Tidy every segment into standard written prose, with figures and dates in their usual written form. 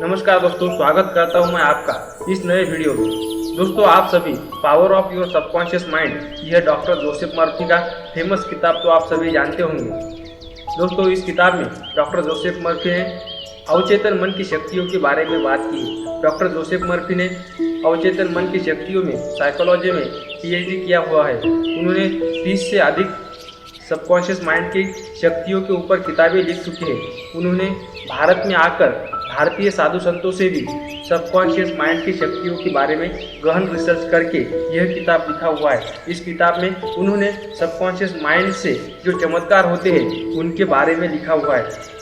नमस्कार दोस्तों, स्वागत करता हूं मैं आपका इस नए वीडियो में। दोस्तों, आप सभी power of your subconscious mind, यह डॉक्टर जोसेफ मर्फी का फेमस किताब तो आप सभी जानते होंगे। दोस्तों, इस किताब में डॉक्टर जोसेफ मर्फी ने अवचेतन मन की शक्तियों के बारे में बात की है। डॉक्टर जोसेफ मर्फी ने अवचेतन मन की शक्तियों में साइकोलॉजी में PhD किया हुआ है। उन्होंने 30 से अधिक सबकॉन्शियस माइंड की शक्तियों के ऊपर किताबें लिख चुके हैं। उन्होंने भारत में आकर भारतीय साधु संतों से भी सबकॉन्शियस माइंड की शक्तियों के बारे में गहन रिसर्च करके यह किताब लिखा हुआ है। इस किताब में उन्होंने सबकॉन्शियस माइंड से जो चमत्कार होते हैं उनके बारे में लिखा हुआ है।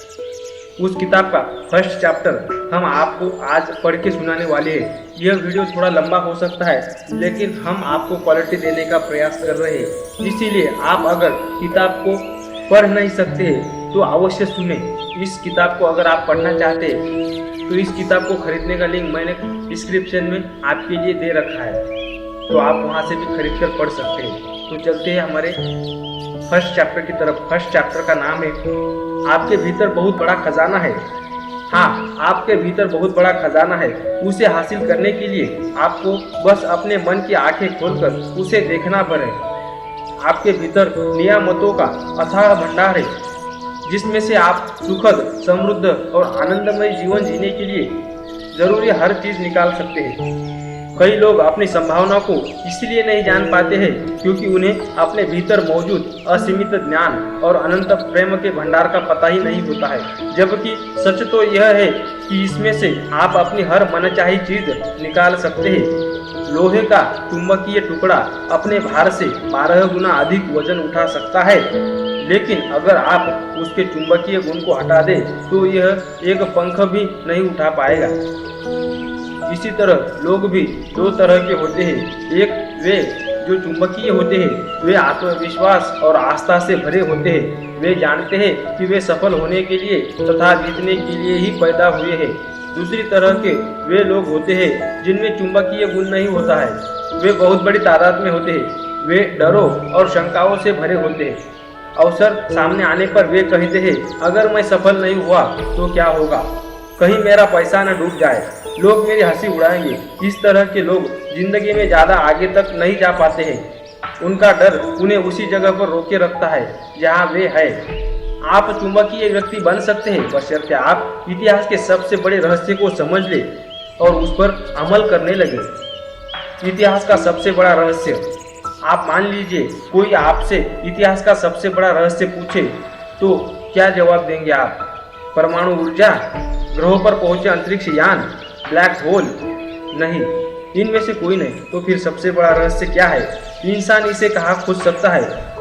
उस किताब का फर्स्ट चैप्टर हम आपको आज पढ़ के सुनाने वाले हैं। यह वीडियो थोड़ा लंबा हो सकता है, लेकिन हम आपको क्वालिटी देने का प्रयास कर रहे हैं। इसीलिए आप अगर किताब को पढ़ नहीं सकते तो अवश्य सुने। इस किताब को अगर आप पढ़ना चाहते हैं तो इस किताब को खरीदने का लिंक मैंने डिस्क्रिप्शन में आपके लिए दे रखा है, तो आप वहां से भी खरीद कर पढ़ सकते हैं। तो चलते हैं हमारे फर्स्ट चैप्टर की तरफ। फर्स्ट चैप्टर का नाम है आपके भीतर बहुत बड़ा खजाना है। हाँ, आपके भीतर बहुत बड़ा खजाना है। उसे हासिल करने के लिए आपको बस अपने मन की आंखें खोलकर उसे देखना पड़े। आपके भीतर नियामतों का अथाह भंडार है, जिसमें से आप सुखद, समृद्ध और आनंदमय जीवन जीने के लिए जरूरी हर चीज निकाल सकते हैं। कई लोग अपनी संभावना को इसलिए नहीं जान पाते हैं क्योंकि उन्हें अपने भीतर मौजूद असीमित ज्ञान और अनंत प्रेम के भंडार का पता ही नहीं होता है। जबकि सच तो यह है कि इसमें से आप अपनी हर मनचाही चीज निकाल सकते हैं। लोहे का चुंबकीय टुकड़ा अपने भार से 12 गुना अधिक वजन उठा सकता है, लेकिन अगर आप उसके चुंबकीय गुण को हटा दें तो यह एक पंख भी नहीं उठा पाएगा। इसी तरह लोग भी दो तरह के होते हैं। एक वे जो चुंबकीय होते हैं, वे आत्मविश्वास और आस्था से भरे होते हैं। वे जानते हैं कि वे सफल होने के लिए तथा जीतने के लिए ही पैदा हुए हैं। दूसरी तरह के वे लोग होते हैं जिनमें चुंबकीय गुण नहीं होता है। वे बहुत बड़ी तादाद में होते हैं। वे डरों और शंकाओं से भरे होते हैं। अवसर सामने आने पर वे कहते हैं, अगर मैं सफल नहीं हुआ तो क्या होगा, कहीं मेरा पैसा न डूब जाए, लोग मेरी हंसी उड़ाएंगे। इस तरह के लोग जिंदगी में ज्यादा आगे तक नहीं जा पाते हैं। उनका डर उन्हें उसी जगह पर रोके रखता है जहां वे हैं। आप चुंबकीय व्यक्ति बन सकते हैं बशर्ते आप इतिहास के सबसे बड़े रहस्य को समझ ले और उस पर अमल करने लगे। इतिहास का सबसे बड़ा रहस्य, आप मान लीजिए कोई आपसे इतिहास का सबसे बड़ा रहस्य पूछे तो क्या जवाब देंगे आप? परमाणु ऊर्जा, ग्रहों पर पहुंचे अंतरिक्ष यान, ब्लैक होल? नहीं, इनमें से कोई नहीं। तो फिर सबसे बड़ा रहस्य क्या है? इंसान इसे कहाँ खोज सकता है?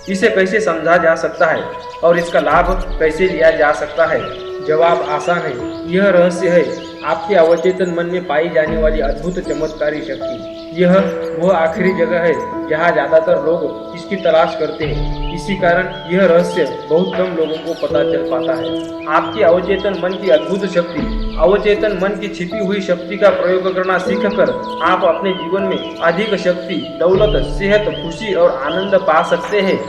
इसे कैसे समझा जा सकता है और इसका लाभ कैसे लिया जा सकता है? जवाब आसान है। यह रहस्य है आपके अवचेतन मन में पाई जाने वाली अद्भुत चमत्कारी शक्ति। यह वह आखिरी जगह है जहाँ ज्यादातर लोग इसकी तलाश करते हैं। इसी कारण यह रहस्य बहुत कम लोगों को पता चल पाता है। आपके अवचेतन मन की अद्भुत शक्ति, अवचेतन मन की छिपी हुई शक्ति का प्रयोग करना सीखकर आप अपने जीवन में अधिक शक्ति, दौलत, सेहत, खुशी और आनंद पा सकते हैं।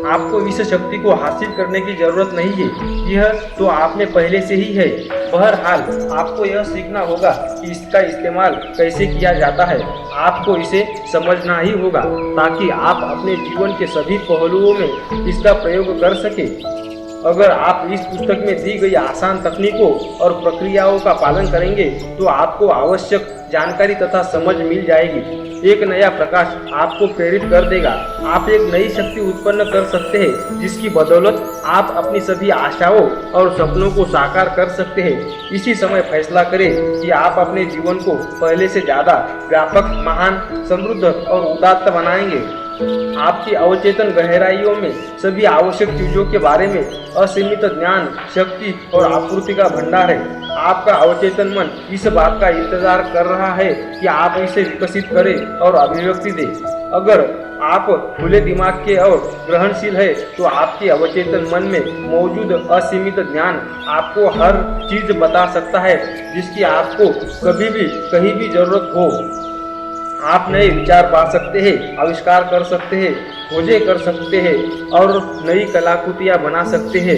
आपको इस शक्ति को हासिल करने की जरूरत नहीं है, यह तो आप में पहले से ही है। बहरहाल आपको यह सीखना होगा कि इसका इस्तेमाल कैसे किया जाता है। आपको इसे समझना ही होगा ताकि आप अपने जीवन के सभी पहलुओं में इसका प्रयोग कर सके। अगर आप इस पुस्तक में दी गई आसान तकनीकों और प्रक्रियाओं का पालन करेंगे तो आपको आवश्यक जानकारी तथा समझ मिल जाएगी। एक नया प्रकाश आपको प्रेरित कर देगा। आप एक नई शक्ति उत्पन्न कर सकते हैं जिसकी बदौलत आप अपनी सभी आशाओं और सपनों को साकार कर सकते हैं। इसी समय फैसला करें कि आप अपने जीवन को पहले से ज्यादा व्यापक, महान, समृद्ध और उदात्त बनाएंगे। आपकी अवचेतन गहराइयों में सभी आवश्यक चीजों के बारे में असीमित ज्ञान, शक्ति और आपूर्ति का भंडार है। आपका अवचेतन मन इस बात का इंतजार कर रहा है कि आप इसे विकसित करें और अभिव्यक्ति दें। अगर आप खुले दिमाग के और ग्रहणशील है तो आपके अवचेतन मन में मौजूद असीमित ज्ञान आपको हर चीज बता सकता है जिसकी आपको कभी भी कहीं भी जरूरत हो। आप नए विचार पा सकते हैं, आविष्कार कर सकते हैं, खोजें कर सकते हैं और नई कलाकृतियाँ बना सकते हैं।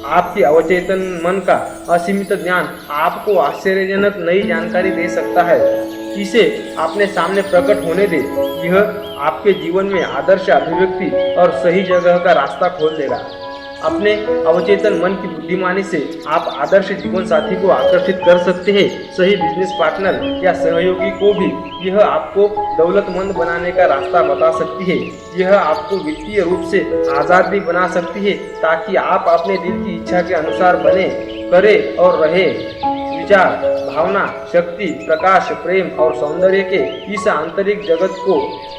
आपके अवचेतन मन का असीमित ज्ञान आपको आश्चर्यजनक नई जानकारी दे सकता है। इसे अपने सामने प्रकट होने दे। यह आपके जीवन में आदर्श अभिव्यक्ति और सही जगह का रास्ता खोल देगा। अपने अवचेतन मन की बुद्धिमानी से आप आदर्श जीवन साथी को आकर्षित कर सकते हैं। सही बिजनेस पार्टनर या सहयोगी को भी यह आपको दौलतमंद बनाने का रास्ता बता सकती है। यह आपको वित्तीय रूप से आज़ाद भी बना सकती है, ताकि आप अपने दिल की इच्छा के अनुसार बने, करें और रहे। विचार, भावना, शक्ति, प्रकाश, प्रेम और सौंदर्य के इस आंतरिक जगत को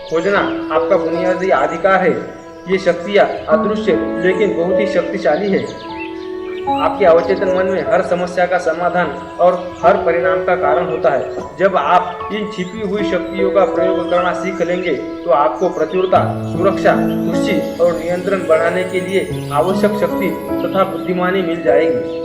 खोजना आपका बुनियादी अधिकार है। ये शक्तियाँ अदृश्य लेकिन बहुत ही शक्तिशाली है। आपके अवचेतन मन में हर समस्या का समाधान और हर परिणाम का कारण होता है। जब आप इन छिपी हुई शक्तियों का प्रयोग करना सीख लेंगे तो आपको प्रचुरता, सुरक्षा, खुशी और नियंत्रण बढ़ाने के लिए आवश्यक शक्ति तथा बुद्धिमानी मिल जाएगी।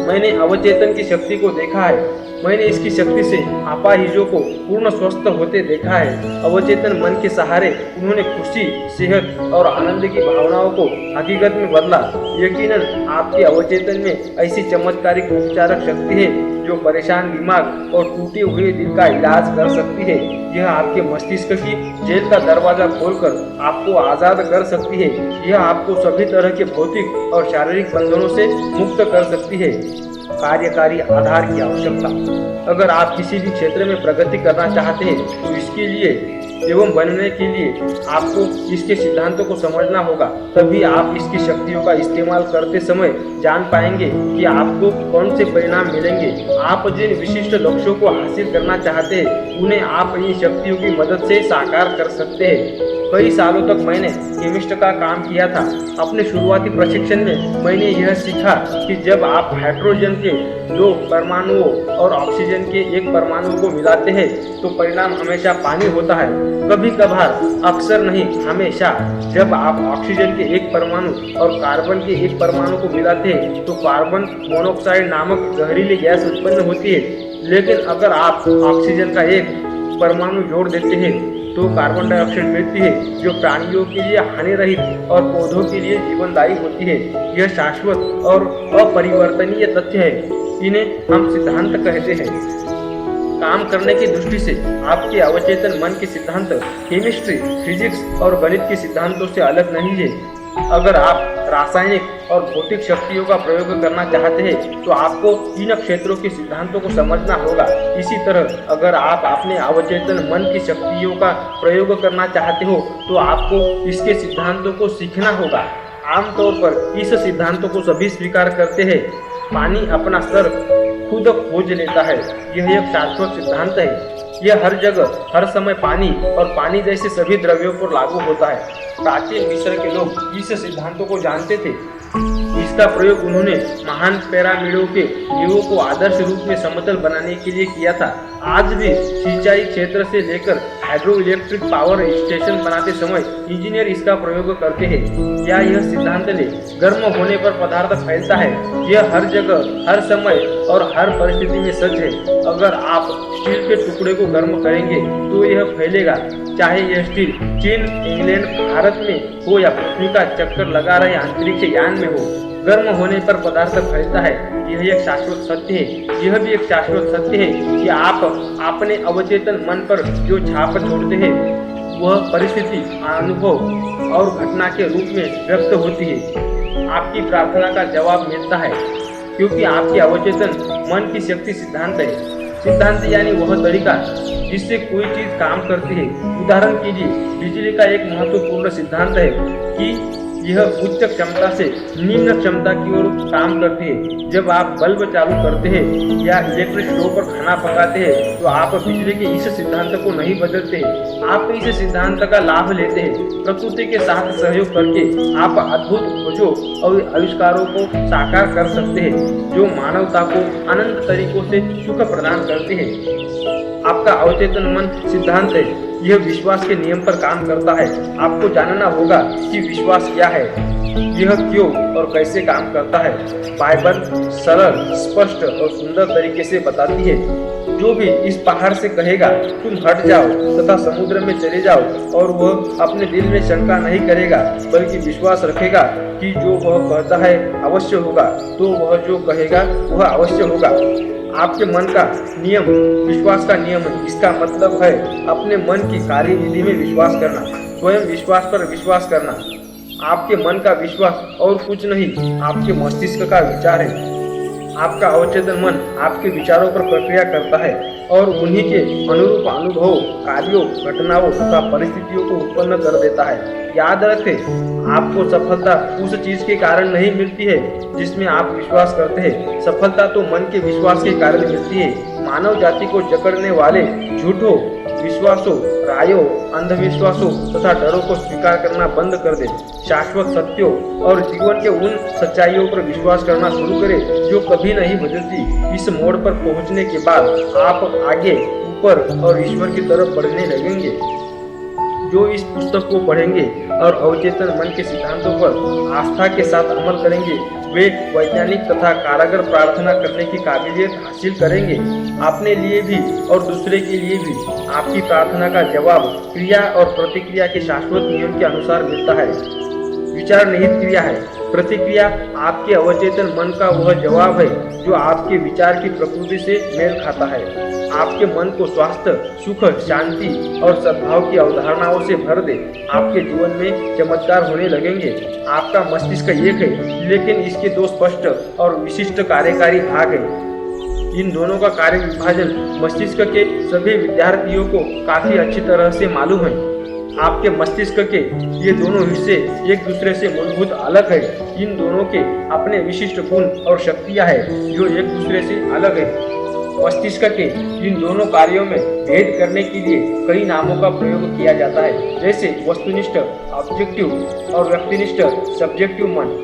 मैंने अवचेतन की शक्ति को देखा है। मैंने इसकी शक्ति से अपाहिजों को पूर्ण स्वस्थ होते देखा है। अवचेतन मन के सहारे उन्होंने खुशी, सेहत और आनंद की भावनाओं को हकीकत में बदला। यकीनन आपके अवचेतन में ऐसी चमत्कारिक उपचारक शक्ति है जो परेशान दिमाग और टूटे हुए दिल का इलाज कर सकती है। यह आपके मस्तिष्क की जेल का दरवाजा खोलकर आपको आज़ाद कर सकती है। यह आपको सभी तरह के भौतिक और शारीरिक बंधनों से मुक्त कर सकती है। कार्यकारी आधार की आवश्यकता। अगर आप किसी भी क्षेत्र में प्रगति करना चाहते हैं तो इसके लिए एवं बनने के लिए आपको इसके सिद्धांतों को समझना होगा। तभी आप इसकी शक्तियों का इस्तेमाल करते समय जान पाएंगे कि आपको कौन से परिणाम मिलेंगे। आप जिन विशिष्ट लक्ष्यों को हासिल करना चाहते हैं उन्हें आप इन शक्तियों की मदद से साकार कर सकते हैं। कई सालों तक मैंने केमिस्ट का काम किया था। अपने शुरुआती प्रशिक्षण में मैंने यह सीखा कि जब आप हाइड्रोजन के 2 परमाणुओं और ऑक्सीजन के 1 परमाणु को मिलाते हैं तो परिणाम हमेशा पानी होता है। कभी कभार, अक्सर नहीं, हमेशा। जब आप ऑक्सीजन के 1 परमाणु और कार्बन के 1 परमाणु को मिलाते हैं तो कार्बन मोनोऑक्साइड नामक जहरीली गैस उत्पन्न होती है। लेकिन अगर आप ऑक्सीजन का 1 परमाणु जोड़ देते हैं तो कार्बन डाइऑक्साइड मिलती है, जो प्राणियों के लिए हानिरहित और पौधों के लिए जीवनदायी होती है। यह शाश्वत और अपरिवर्तनीय तथ्य है। इन्हें हम सिद्धांत कहते हैं। काम करने की दृष्टि से आपके अवचेतन मन के सिद्धांत केमिस्ट्री, फिजिक्स और गणित के सिद्धांतों से अलग नहीं है। अगर आप रासायनिक और भौतिक शक्तियों का प्रयोग करना चाहते हैं तो आपको इन क्षेत्रों के सिद्धांतों को समझना होगा। इसी तरह अगर आप अपने अवचेतन मन की शक्तियों का प्रयोग करना चाहते हो तो आपको इसके सिद्धांतों को सीखना होगा। आमतौर पर इस सिद्धांतों को सभी स्वीकार करते हैं। पानी अपना स्तर खुद खोज लेता है। यह एक शाश्वत सिद्धांत है। यह हर जगह, हर समय पानी और पानी जैसे सभी द्रव्यों पर लागू होता है। प्राचीन मिस्र के लोग इस सिद्धांतों को जानते थे। इसका प्रयोग उन्होंने महान पिरामिडों के नींवों को आदर्श रूप में समतल बनाने के लिए किया था। आज भी सिंचाई क्षेत्र से लेकर हाइड्रो इलेक्ट्रिक पावर स्टेशन बनाते समय इंजीनियर इसका प्रयोग करते हैं। क्या यह सिद्धांत ले गर्म होने पर पदार्थ फैलता है? यह हर जगह, हर समय और हर परिस्थिति में सच है। अगर आप स्टील के टुकड़े को गर्म करेंगे तो यह फैलेगा, चाहे यह स्टील चीन, इंग्लैंड, भारत में हो या पृथ्वी का चक्कर लगा रहे अंतरिक्ष यान में हो। गर्म होने पर पदार्थ फैलता है। यह एक शाश्वत सत्य है। यह भी एक शाश्वत सत्य है कि आप अपने अवचेतन मन पर जो छाप छोड़ते हैं वह परिस्थिति, अनुभव और घटना के रूप में व्यक्त होती है। आपकी प्रार्थना का जवाब मिलता है क्योंकि आपके अवचेतन मन की शक्ति सिद्धांत है। सिद्धांत यानी वह तरीका जिससे कोई चीज काम करती है। उदाहरण के लिए बिजली का एक महत्वपूर्ण सिद्धांत है कि यह उच्च क्षमता से निम्न क्षमता की ओर काम करती है। जब आप बल्ब चालू करते हैं या इलेक्ट्रिक स्टोव पर खाना पकाते हैं तो आप बिजली के इस सिद्धांत को नहीं बदलते हैं, आप इस सिद्धांत का लाभ लेते हैं। प्रकृति के साथ सहयोग करके आप अद्भुत खोजों और आविष्कारों को साकार कर सकते हैं जो मानवता को अनंत तरीकों से सुख प्रदान करते हैं। आपका अवचेतन मन सिद्धांत है। यह विश्वास के नियम पर काम करता है। आपको जानना होगा कि विश्वास क्या है, यह क्यों और कैसे काम करता है। बाइबल सरल, स्पष्ट और सुंदर तरीके से बताती है। जो भी इस पहाड़ से कहेगा तुम हट जाओ तथा समुद्र में चले जाओ, और वह अपने दिल में शंका नहीं करेगा बल्कि विश्वास रखेगा कि जो वह कहता है अवश्य होगा, तो वह जो कहेगा वह अवश्य होगा। आपके मन का नियम विश्वास का नियम है। इसका मतलब है अपने मन की कार्यविधि में विश्वास करना, स्वयं विश्वास पर विश्वास करना। आपके मन का विश्वास और कुछ नहीं, आपके मस्तिष्क का विचार है। आपका अवचेतन मन आपके विचारों पर प्रक्रिया करता है और उन्हीं के अनुरूप अनुभवों, कार्यों, घटनाओं तथा परिस्थितियों को उत्पन्न कर देता है। याद रखें, आपको सफलता उस चीज के कारण नहीं मिलती है जिसमें आप विश्वास करते हैं। सफलता तो मन के विश्वास के कारण मिलती है। मानव जाति को जकड़ने वाले झूठों विश्वासों, रायों, अंधविश्वासों तथा डरों को स्वीकार करना बंद कर दे। शाश्वत सत्यों और जीवन के उन सच्चाइयों पर विश्वास करना शुरू करें जो कभी नहीं बदलती। इस मोड़ पर पहुंचने के बाद आप आगे, ऊपर और ईश्वर की तरफ बढ़ने लगेंगे। जो इस पुस्तक को पढ़ेंगे और अवचेतन मन के सिद्धांतों पर आस्था के साथ अमल करेंगे, वे वैज्ञानिक तथा कारागर प्रार्थना करने की काबिलियत हासिल करेंगे। अपने लिए भी और दूसरे के लिए भी आपकी प्रार्थना का जवाब क्रिया और प्रतिक्रिया के शाश्वत नियम के अनुसार मिलता है। विचार निहित क्रिया है, प्रतिक्रिया आपके अवचेतन मन का वह जवाब है जो आपके विचार की प्रकृति से मेल खाता है। आपके मन को स्वास्थ्य, सुख, शांति और सद्भाव की अवधारणाओं से भर दे। आपके जीवन में चमत्कार होने लगेंगे। आपका मस्तिष्क एक है, लेकिन इसके दो स्पष्ट और विशिष्ट कार्यकारी भाग हैं। इन दोनों का कार्य विभाजन मस्तिष्क के सभी विद्यार्थियों को काफी अच्छी तरह से मालूम है। आपके मस्तिष्क के ये दोनों हिस्से एक दूसरे से मूलभूत अलग है। इन दोनों के अपने विशिष्ट गुण और शक्तियां हैं जो एक दूसरे से अलग है। मस्तिष्क के इन दोनों कार्यों में भेद करने के लिए कई नामों का प्रयोग किया जाता है, जैसे वस्तुनिष्ठ ऑब्जेक्टिव और व्यक्तिनिष्ठ सब्जेक्टिव मन,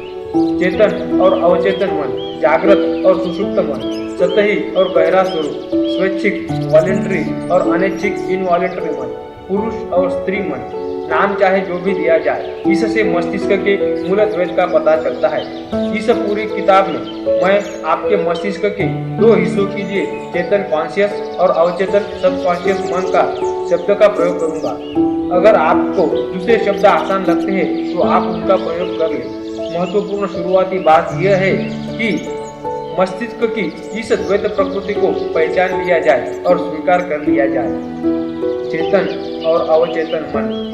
चेतन और अवचेतन मन, जागृत और सुषुप्त मन, सतही और गहरा स्वरूप, स्वैच्छिक वॉलेंट्री और अनैच्छिक इनवॉलेंट्री मन, पुरुष और स्त्री मन। नाम चाहे जो भी दिया जाए, इससे मस्तिष्क के मूल द्वैत का पता चलता है। इस पूरी किताब में मैं आपके मस्तिष्क के दो हिस्सों के लिए चेतन कॉन्शियस और अवचेतन सबकॉन्शियस मन का शब्द का प्रयोग करूंगा। अगर आपको दूसरे शब्द आसान लगते हैं तो आप उनका प्रयोग कर लें। महत्वपूर्ण शुरुआती बात यह है कि मस्तिष्क की इस द्वैत प्रकृति को पहचान लिया जाए और स्वीकार कर लिया जाए। चेतन और अवचेतन मन।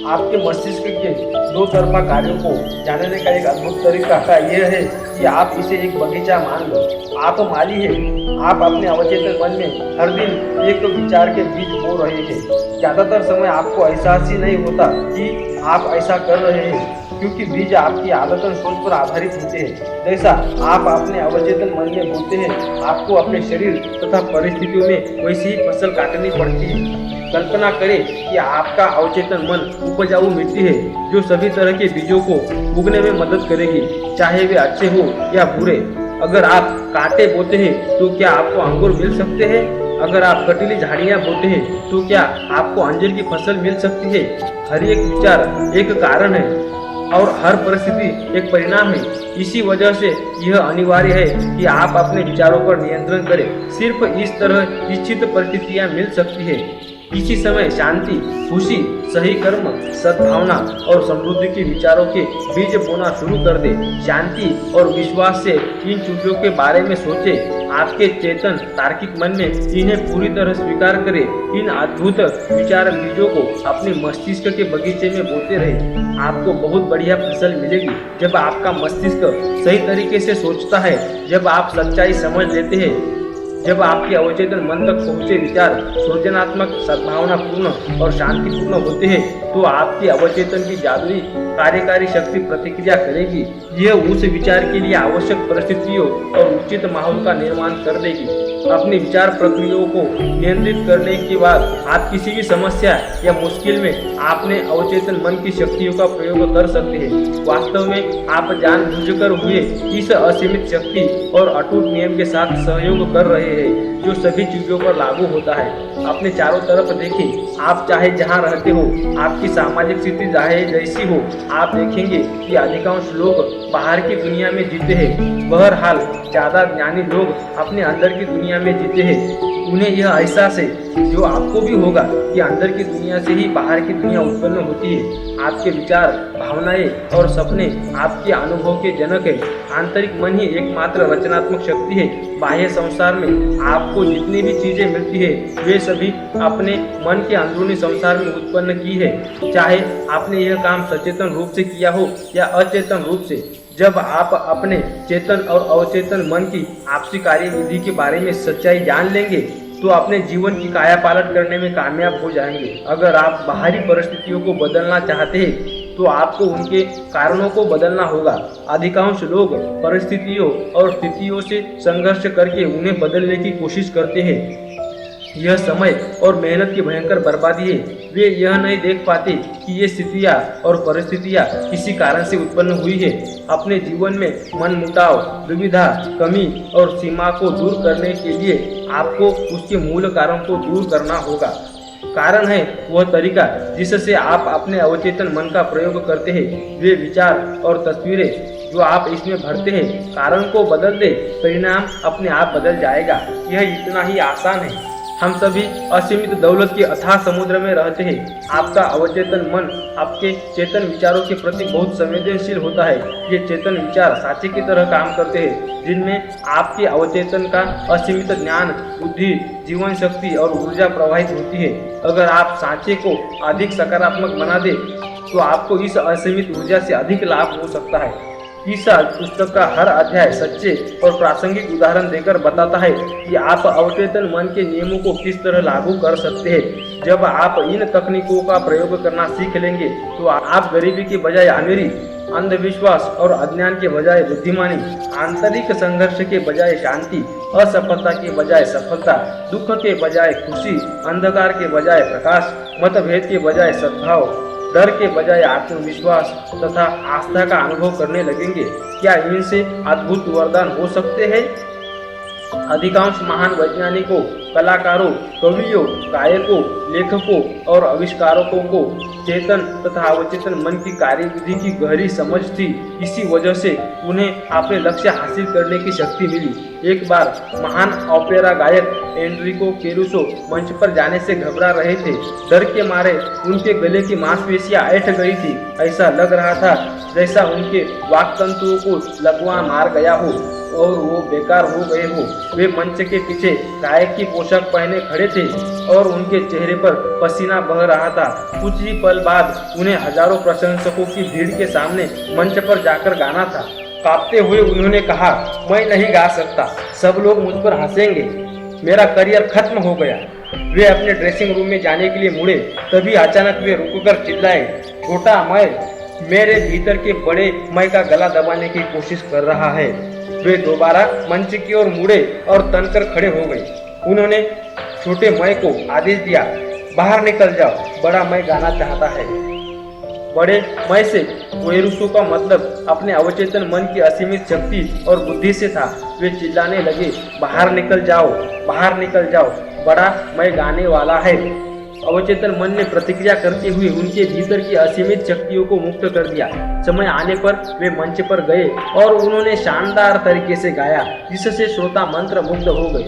आपके मस्तिष्क के दो तरफा कार्यों को जानने का एक अद्भुत तरीका यह है कि आप इसे एक बगीचा मान लो। आप माली हैं। आप अपने अवचेतन मन में हर दिन एक विचार के बीज बो रहे हैं। ज्यादातर समय आपको एहसास ही नहीं होता कि आप ऐसा कर रहे हैं, क्योंकि बीज आपकी आदतन सोच पर आधारित होते हैं। जैसा आप अपने अवचेतन मन में बोलते हैं, आपको अपने शरीर तथा परिस्थितियों में वैसी ही फसल काटनी पड़ती है। कल्पना करें कि आपका अवचेतन मन उपजाऊ मिट्टी है जो सभी तरह के बीजों को उगने में मदद करेगी, चाहे वे अच्छे हो या बुरे। अगर आप कांटे बोते हैं तो क्या आपको अंगूर मिल सकते हैं? अगर आप कटीली झाड़ियां बोते हैं तो क्या आपको अंजीर की फसल मिल सकती है? हर एक विचार एक कारण है और हर परिस्थिति एक परिणाम है। इसी वजह से यह अनिवार्य है कि आप अपने विचारों पर नियंत्रण करें। सिर्फ इस तरह इच्छित परिस्थितियां मिल सकती है। इसी समय शांति, खुशी, सही कर्म, सद्भावना और समृद्धि के विचारों के बीज बोना शुरू कर दे। शांति और विश्वास से इन चीजों के बारे में सोचे। आपके चेतन तार्किक मन में इन्हें पूरी तरह स्वीकार करें। इन अद्भुत विचार बीजों को अपने मस्तिष्क के बगीचे में बोते रहे। आपको बहुत बढ़िया फसल मिलेगी जब आपका मस्तिष्क सही तरीके से सोचता है, जब आप सच्चाई समझ लेते हैं, जब आपके अवचेतन मन तक पहुँचे विचार सृजनात्मक, सद्भावनापूर्ण और शांतिपूर्ण होते हैं, तो आपके अवचेतन की जादुई कार्यकारी शक्ति प्रतिक्रिया करेगी। यह उस विचार के लिए आवश्यक परिस्थितियों और उचित माहौल का निर्माण कर देगी। अपनी विचार प्रक्रियाओं को नियंत्रित करने के बाद आप किसी भी समस्या या मुश्किल में अपने अवचेतन मन की शक्तियों का प्रयोग कर सकते हैं। वास्तव में आप जानबूझकर हुए इस असीमित शक्ति और अटूट नियम के साथ सहयोग कर रहे हैं जो सभी चीजों पर लागू होता है। अपने चारों तरफ देखें। आप चाहे जहां रहते हो, आपकी सामाजिक स्थिति चाहे जैसी हो, आप देखेंगे कि अधिकांश लोग बाहर की दुनिया में जीते हैं। बहरहाल ज्यादा ज्ञानी लोग अपने अंदर की दुनिया दुनिया में जीते हैं उन्हें यह एहसास है जो आपको भी होगा कि अंदर की दुनिया से ही बाहर की दुनिया उत्पन्न होती है। आपके विचार, भावनाएं और सपने आपके अनुभव के जनक है। आंतरिक मन ही एकमात्र रचनात्मक शक्ति है। बाह्य संसार में आपको जितनी भी चीजें मिलती है वे सभी अपने मन के अंदरूनी संसार में उत्पन्न की है, चाहे आपने यह काम सचेतन रूप से किया हो या अचेतन रूप से। जब आप अपने चेतन और अवचेतन मन की आपसी कार्यविधि के बारे में सच्चाई जान लेंगे तो अपने जीवन की कायापालट करने में कामयाब हो जाएंगे। अगर आप बाहरी परिस्थितियों को बदलना चाहते हैं तो आपको उनके कारणों को बदलना होगा। अधिकांश लोग परिस्थितियों और स्थितियों से संघर्ष करके उन्हें बदलने की कोशिश करते हैं। यह समय और मेहनत की भयंकर बर्बादी है। वे यह नहीं देख पाते कि ये स्थितियाँ और परिस्थितियाँ किसी कारण से उत्पन्न हुई है। अपने जीवन में मनमुटाव, दुविधा, कमी और सीमा को दूर करने के लिए आपको उसके मूल कारण को दूर करना होगा। कारण है वह तरीका जिससे आप अपने अवचेतन मन का प्रयोग करते हैं। वे विचार और तस्वीरें जो आप इसमें भरते हैं कारण को बदल दे, परिणाम अपने आप बदल जाएगा। यह इतना ही आसान है। हम सभी असीमित दौलत के अथाह समुद्र में रहते हैं। आपका अवचेतन मन आपके चेतन विचारों के प्रति बहुत संवेदनशील होता है। ये चेतन विचार सांचे की तरह काम करते हैं जिनमें आपके अवचेतन का असीमित ज्ञान, बुद्धि, जीवन शक्ति और ऊर्जा प्रवाहित होती है। अगर आप सांचे को अधिक सकारात्मक बना दे तो आपको इस असीमित ऊर्जा से अधिक लाभ हो सकता है। इस पुस्तक का हर अध्याय सच्चे और प्रासंगिक उदाहरण देकर बताता है कि आप अवचेतन मन के नियमों को किस तरह लागू कर सकते हैं। जब आप इन तकनीकों का प्रयोग करना सीख लेंगे तो आप गरीबी के बजाय अमीरी, अंधविश्वास और अज्ञान के बजाय बुद्धिमानी, आंतरिक संघर्ष के बजाय शांति, असफलता के बजाय सफलता, दुख के बजाय खुशी, अंधकार के बजाय प्रकाश, मतभेद के बजाय सद्भाव, डर के बजाय आत्मविश्वास तथा आस्था का अनुभव करने लगेंगे। क्या इनसे अद्भुत वरदान हो सकते हैं? अधिकांश महान वैज्ञानिकों, कलाकारों, कवियों, गायकों, लेखकों और आविष्कारकों को चेतन तथा अवचेतन मन की कार्यविधि की गहरी समझ थी। इसी वजह से उन्हें अपने लक्ष्य हासिल करने की शक्ति मिली। एक बार महान ओपेरा गायक एनरिको केरुसो मंच पर जाने से घबरा रहे थे। डर के मारे उनके गले की मांसपेशियां ऐंठ गई थी। ऐसा लग रहा था जैसा उनके वाक्तंतुओं को लकवा मार गया हो और वो बेकार हो गए हो। वे मंच के पीछे गायक की पोशाक पहने खड़े थे और उनके चेहरे पर पसीना बह रहा था। कुछ ही पल बाद उन्हें हजारों प्रशंसकों की भीड़ के सामने मंच पर जाकर गाना था। कांपते हुए उन्होंने कहा, मैं नहीं गा सकता, सब लोग मुझ पर हंसेंगे, मेरा करियर खत्म हो गया। वे अपने ड्रेसिंग रूम में जाने के लिए मुड़े, तभी अचानक वे रुककर चिल्लाए, छोटा मैं मेरे भीतर के बड़े मैं का गला दबाने की कोशिश कर रहा है। वे दोबारा मंच की ओर मुड़े और तनकर खड़े हो गए। उन्होंने छोटे मैं को आदेश दिया, बाहर निकल जाओ, बड़ा मैं गाना चाहता है। बड़े मैं से केरुसो का मतलब अपने अवचेतन मन की असीमित शक्ति और बुद्धि से था। वे चिल्लाने लगे, बाहर निकल जाओ, बाहर निकल जाओ, बड़ा मैं गाने वाला है। अवचेतन मन ने प्रतिक्रिया करते हुए उनके भीतर की असीमित शक्तियों को मुक्त कर दिया। समय आने पर वे मंच पर गए और उन्होंने शानदार तरीके से गाया, जिससे श्रोता मंत्र मुग्ध हो गए।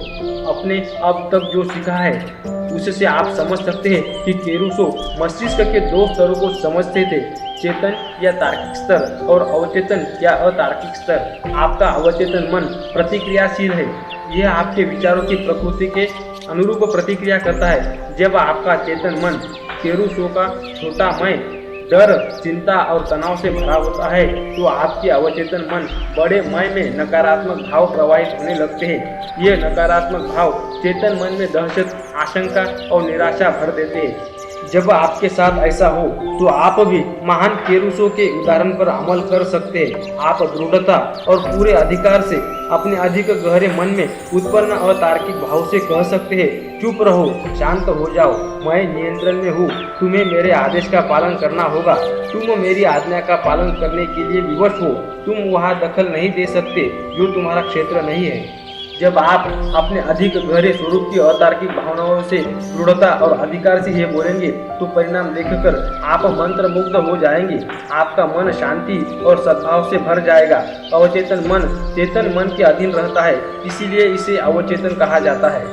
अपने अब तक जो सीखा है उससे आप समझ सकते हैं कि केरुसो मस्तिष्क के दो स्तरों को समझते थे, चेतन या तार्किक स्तर और अवचेतन या अतार्किक स्तर। आपका अवचेतन मन प्रतिक्रियाशील है। यह आपके विचारों की प्रकृति के अनुरूप प्रतिक्रिया करता है। जब आपका चेतन मन केरुसो का छोटा मैं डर, चिंता और तनाव से भरा होता है तो आपके अवचेतन मन बड़े मैं में नकारात्मक भाव प्रवाहित होने लगते हैं। ये नकारात्मक भाव चेतन मन में दहशत, आशंका और निराशा भर देते हैं। जब आपके साथ ऐसा हो तो आप भी महान केरुसो के उदाहरण पर अमल कर सकते हैं। आप दृढ़ता और पूरे अधिकार से अपने अधिक गहरे मन में उत्पन्न अतार्किक भाव से कह सकते हैं, चुप रहो, शांत हो जाओ, मैं नियंत्रण में हूँ, तुम्हें मेरे आदेश का पालन करना होगा, तुम मेरी आज्ञा का पालन करने के लिए विवश हो, तुम वहाँ दखल नहीं दे सकते जो तुम्हारा क्षेत्र नहीं है। जब आप अपने अधिक गहरे स्वरूप की अतार्किक भावनाओं से, दृढ़ता और अधिकार से ये बोलेंगे तो परिणाम देखकर आप मंत्र मुग्ध हो जाएंगे। आपका मन शांति और सद्भाव से भर जाएगा। अवचेतन मन चेतन मन के अधीन रहता है, इसीलिए इसे अवचेतन कहा जाता है।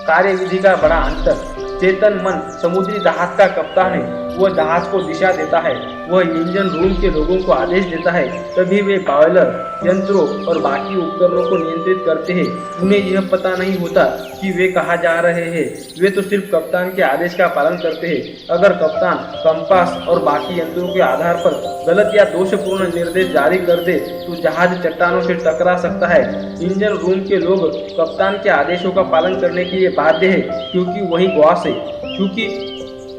कार्य विधि का बड़ा अंतर। चेतन मन समुद्री जहाज का कप्तान है। वह जहाज को दिशा देता है, वह इंजन रूम के लोगों को आदेश देता है, तभी वे बॉयलर, यंत्रों और बाकी उपकरणों को नियंत्रित करते हैं। उन्हें यह पता नहीं होता कि वे कहाँ जा रहे हैं, वे तो सिर्फ कप्तान के आदेश का पालन करते हैं। अगर कप्तान कंपास और बाकी यंत्रों के आधार पर गलत या दोषपूर्ण निर्देश जारी कर दे तो जहाज चट्टानों से टकरा सकता है। इंजन रूम के लोग कप्तान के आदेशों का पालन करने के लिए बाध्य है, क्योंकि वही बॉस है। क्योंकि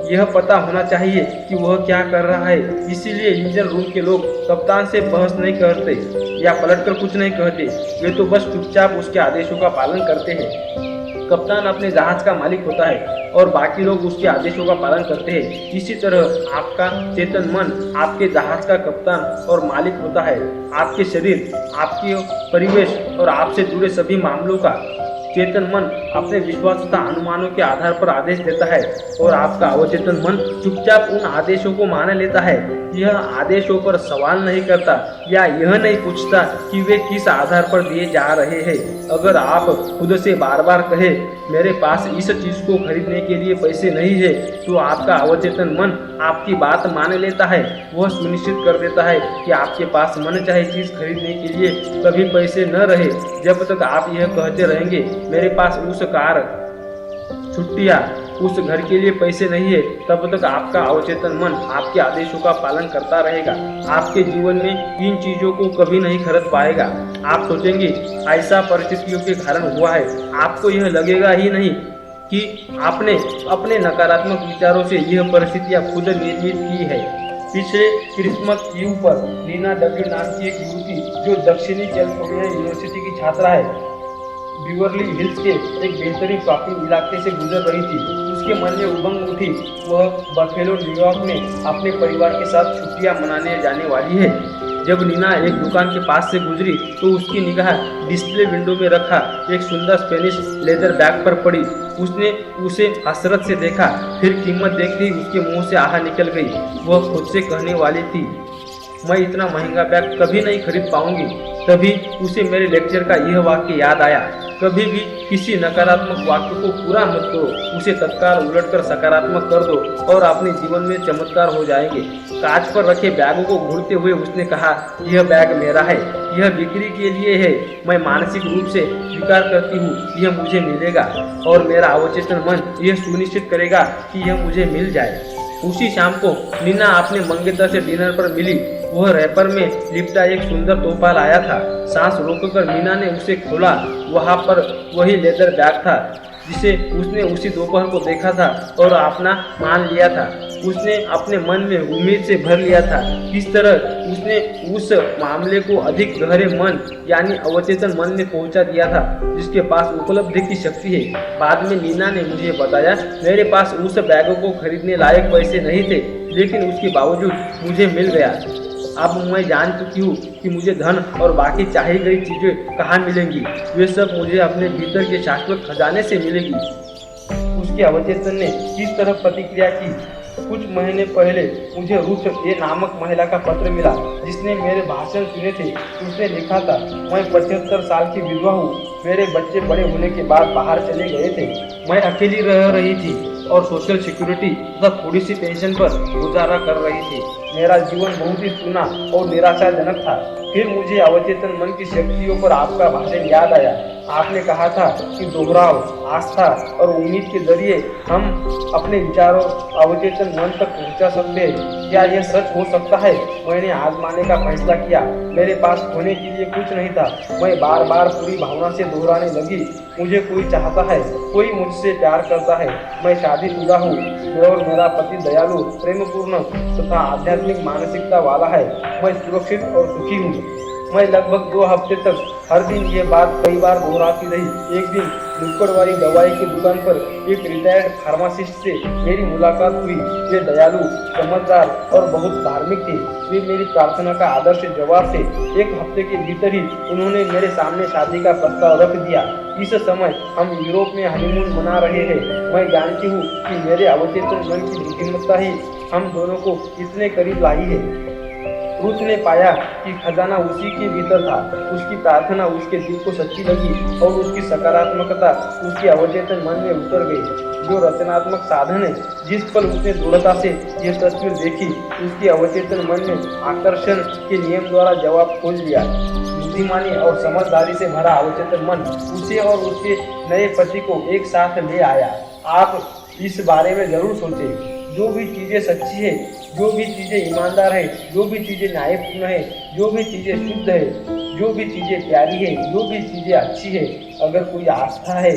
यह पता होना चाहिए कि वह क्या कर रहा है, इसीलिए इंजन रूम के लोग कप्तान से बहस नहीं करते या पलटकर कुछ नहीं कहते, वे तो बस चुपचाप उसके आदेशों का पालन करते हैं। कप्तान अपने जहाज का मालिक होता है और बाकी लोग उसके आदेशों का पालन करते हैं। इसी तरह आपका चेतन मन आपके जहाज का कप्तान और मालिक होता है। आपके शरीर, आपके परिवेश और आपसे जुड़े सभी मामलों का चेतन मन अपने विश्वास तथा अनुमानों के आधार पर आदेश देता है और आपका अवचेतन मन चुपचाप उन आदेशों को मान लेता है। यह आदेशों पर सवाल नहीं करता या यह नहीं पूछता कि वे किस आधार पर दिए जा रहे हैं। अगर आप खुद से बार बार कहे मेरे पास इस चीज को खरीदने के लिए पैसे नहीं है, तो आपका अवचेतन मन आपकी बात मान लेता है। वह सुनिश्चित कर देता है कि आपके पास मन चाहे चीज खरीदने के लिए कभी पैसे न रहे। जब तक आप यह कहते रहेंगे मेरे पास उस कार, छुट्टियां, उस घर के लिए पैसे नहीं है, तब तक आपका अवचेतन मन आपके आदेशों का पालन करता रहेगा। आपके जीवन में इन चीजों को कभी नहीं खरीद पाएगा। आप सोचेंगे ऐसा परिस्थितियों के कारण हुआ है। आपको यह लगेगा ही नहीं कि आपने अपने नकारात्मक विचारों से यह परिस्थितियां खुद निर्मित की है। पिछले क्रिसमस ईव पर नीना डब्ल्यू नाम की एक युवती, जो दक्षिणी कैलिफोर्निया यूनिवर्सिटी की छात्रा है, बिवर्ली हिल्स के एक बेहतरीन शॉपिंग इलाके से गुजर रही थी। उसके मन में उमंग उठी। वह बफेलो, न्यूयॉर्क में अपने परिवार के साथ छुट्टियां मनाने जाने वाली है। जब नीना एक दुकान के पास से गुजरी तो उसकी निगाह डिस्प्ले विंडो में रखा एक सुंदर स्पेनिश लेदर बैग पर पड़ी। उसने उसे हसरत से देखा, फिर कीमत देखते ही उसके मुंह से आह निकल गई। वह खुद से कहने वाली थी, मैं इतना महंगा बैग कभी नहीं खरीद पाऊंगी। तभी उसे मेरे लेक्चर का यह वाक्य याद आया, कभी भी किसी नकारात्मक वाक्य को पूरा मत करो, उसे तत्काल उलटकर सकारात्मक कर दो और अपने जीवन में चमत्कार हो जाएंगे। कांच पर रखे बैगों को घूरते हुए उसने कहा, यह बैग मेरा है, यह बिक्री के लिए है। मैं मानसिक रूप से स्वीकार करती हूँ, यह मुझे मिलेगा और मेरा अवचेतन मन यह सुनिश्चित करेगा कि यह मुझे मिल जाए। उसी शाम को नीना अपने मंगेतर से डिनर पर मिली। वह रैपर में लिपटा एक सुंदर तोहफा लाया था। सांस रोककर नीना ने उसे खोला। वहाँ पर वही लेदर बैग था जिसे उसने उसी दोपहर को देखा था और अपना मान लिया था। उसने अपने मन में उम्मीद से भर लिया था। इस तरह उसने उस मामले को अधिक गहरे मन यानी अवचेतन मन में पहुंचा दिया था, जिसके पास उपलब्धि की शक्ति है। बाद में नीना ने मुझे बताया, मेरे पास उस बैग को खरीदने लायक पैसे नहीं थे, लेकिन उसके बावजूद मुझे मिल गया। अब मैं जान चुकी हूँ कि मुझे धन और बाकी चाही गई चीजें कहाँ मिलेंगी। वे सब मुझे अपने भीतर के शाश्वत खजाने से मिलेगी। उसके अवचेतन ने किस तरह प्रतिक्रिया की। कुछ महीने पहले मुझे रूथ ए नामक महिला का पत्र मिला, जिसने मेरे भाषण सुने थे। उसने लिखा था, मैं 75 साल की विधवा हूँ। मेरे बच्चे बड़े होने के बाद बाहर चले गए थे। मैं अकेली रह रही थी और सोशल सिक्योरिटी तथा थोड़ी सी पेंशन पर गुजारा कर रही थी। मेरा जीवन बहुत ही सूना और निराशाजनक था। फिर मुझे अवचेतन मन की शक्तियों पर आपका भाषण याद आया। आपने कहा था कि दोहराव, आस्था और उम्मीद के जरिए हम अपने विचारों अवचेतन मन तक पहुंचा सकते हैं। क्या यह सच हो सकता है? मैंने आजमाने का फैसला किया। मेरे पास खोने के लिए कुछ नहीं था। मैं बार बार पूरी भावना से दोहराने लगी, मुझे कोई चाहता है, कोई मुझसे प्यार करता है, मैं शादीशुदा हूँ और मेरा पति दयालु, प्रेमपूर्ण तथा आध्यात्मिक मानसिकता वाला है। मैं सुरक्षित और सुखी हूँ। मैं लगभग 2 हफ्ते तक हर दिन ये बात कई बार दोहराती रही। एक दिन नुक्कड़ वाली दवाई की दुकान पर एक रिटायर्ड फार्मासिस्ट से मेरी मुलाकात हुई। वे दयालु, समझदार और बहुत धार्मिक थे। वे मेरी प्रार्थना का आदर्श जवाब थे। एक हफ्ते के भीतर ही उन्होंने मेरे सामने शादी का प्रस्ताव रख दिया। इस समय हम यूरोप में हनीमून मना रहे हैं। मैं जानती हूँ कि मेरे अवचेतन मन की बुद्धिमत्ता ही हम दोनों को इतने करीब लाई है। रुथ ने पाया कि खजाना उसी के भीतर था। उसकी प्रार्थना उसके दिल को सच्ची लगी और उसकी सकारात्मकता उसके अवचेतन मन में उतर गई। जो रचनात्मक साधन है, जिस पल उसने दृढ़ता से यह तस्वीर देखी, उसके अवचेतन मन में आकर्षण के नियम द्वारा जवाब खोज लिया। बुद्धिमानी और समझदारी से भरा अवचेतन मन उसे और उसके नए पति को एक साथ ले आया। आप इस बारे में जरूर सोचें। जो भी चीजें सच्ची है, जो भी चीजें ईमानदार है, जो भी चीजें न्यायपूर्ण है, जो भी चीजें शुद्ध है, जो भी चीजें प्यारी है, जो भी चीजें अच्छी है, अगर कोई आस्था है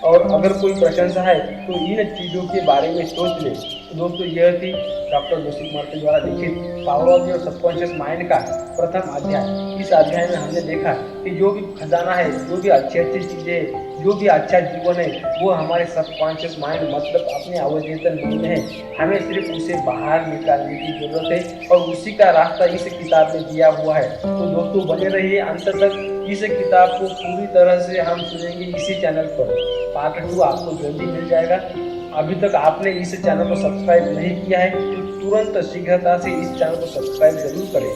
और अगर कोई प्रशंसा है तो इन चीजों के बारे में सोच ले। तो दोस्तों, यह थी डॉक्टर जोसेफ मर्फी द्वारा लिखित power of your subconscious mind का प्रथम अध्याय। इस अध्याय में हमने देखा कि जो भी खजाना है, जो भी अच्छी अच्छी चीजें हैं, जो भी अच्छा जीवन है, वो हमारे सबकॉन्शियस माइंड मतलब अपने अवचेतन मन में है। हमें सिर्फ उसे बाहर निकालने की जरूरत है और उसी का रास्ता इस किताब में दिया हुआ है। तो दोस्तों, बने रहिए अंत तक। इस किताब को पूरी तरह से हम सुनेंगे इसी चैनल पर। पार्ट 2 आपको जल्दी मिल जाएगा। अभी तक आपने इस चैनल को सब्सक्राइब नहीं किया है तो तुरंत शीघ्रता से इस चैनल को सब्सक्राइब जरूर करें।